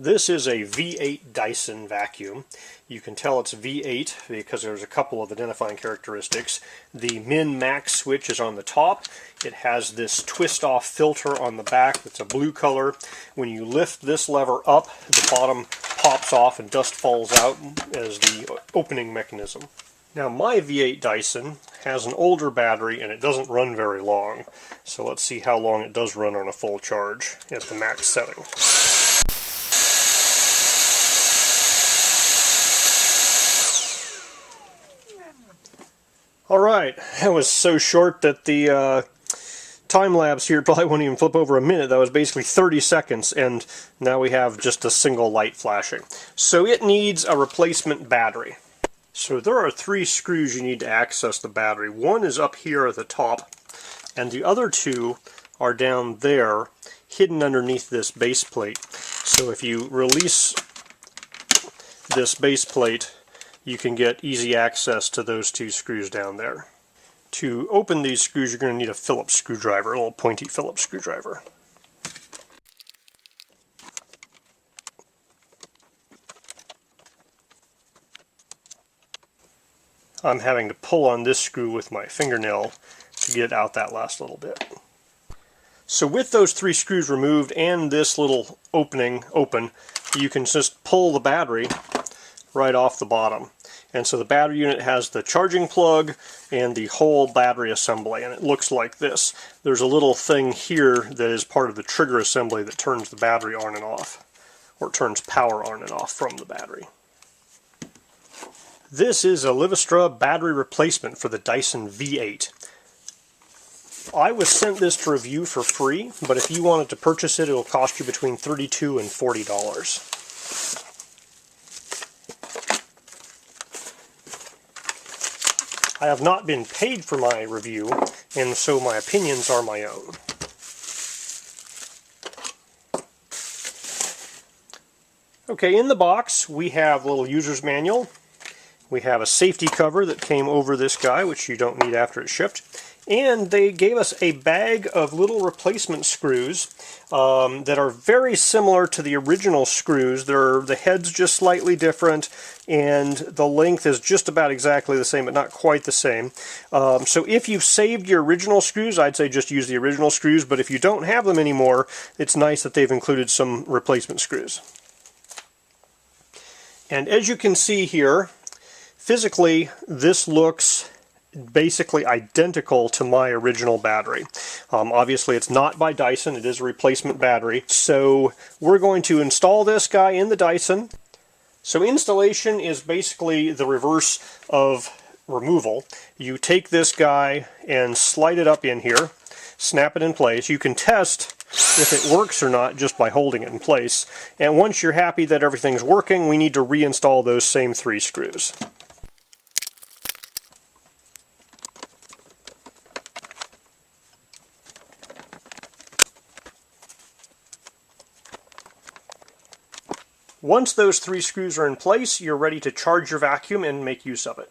This is a V8 Dyson vacuum. You can tell it's V8 because there's a couple of identifying characteristics. The min-max switch is on the top. It has this twist-off filter on the back that's a blue color. When you lift this lever up, the bottom pops off and dust falls out as the opening mechanism. Now my V8 Dyson has an older battery and it doesn't run very long. So let's see how long it does run on a full charge at the max setting. Alright, that was so short that the time lapse here probably won't even flip over a minute. That was basically 30 seconds, and now we have just a single light flashing. So it needs a replacement battery. So there are 3 screws you need to access the battery. One is up here at the top, and the other 2 are down there, hidden underneath this base plate. So if you release this base plate, you can get easy access to those 2 screws down there. To open these screws, you're going to need a Phillips screwdriver, a little pointy Phillips screwdriver. I'm having to pull on this screw with my fingernail to get out that last little bit. So with those 3 screws removed and this little opening open, you can just pull the battery right off the bottom. And so the battery unit has the charging plug and the whole battery assembly, and it looks like this. There's a little thing here that is part of the trigger assembly that turns the battery on and off, or turns power on and off from the battery. This is a LIVIASA battery replacement for the Dyson V8. I was sent this to review for free, but if you wanted to purchase it, it'll cost you between $32 and $40. I have not been paid for my review, and so my opinions are my own. Okay, in the box we have a little user's manual. We have a safety cover that came over this guy, which you don't need after it's shipped. And they gave us a bag of little replacement screws that are very similar to the original screws. The head's just slightly different, and the length is just about exactly the same, but not quite the same. So if you've saved your original screws, I'd say just use the original screws, but if you don't have them anymore, it's nice that they've included some replacement screws. And as you can see here, physically, this looks basically identical to my original battery. Obviously it's not by Dyson, it is a replacement battery. So we're going to install this guy in the Dyson. So installation is basically the reverse of removal. You take this guy and slide it up in here, snap it in place. You can test if it works or not just by holding it in place. And once you're happy that everything's working, we need to reinstall those same 3 screws. Once those 3 screws are in place, you're ready to charge your vacuum and make use of it.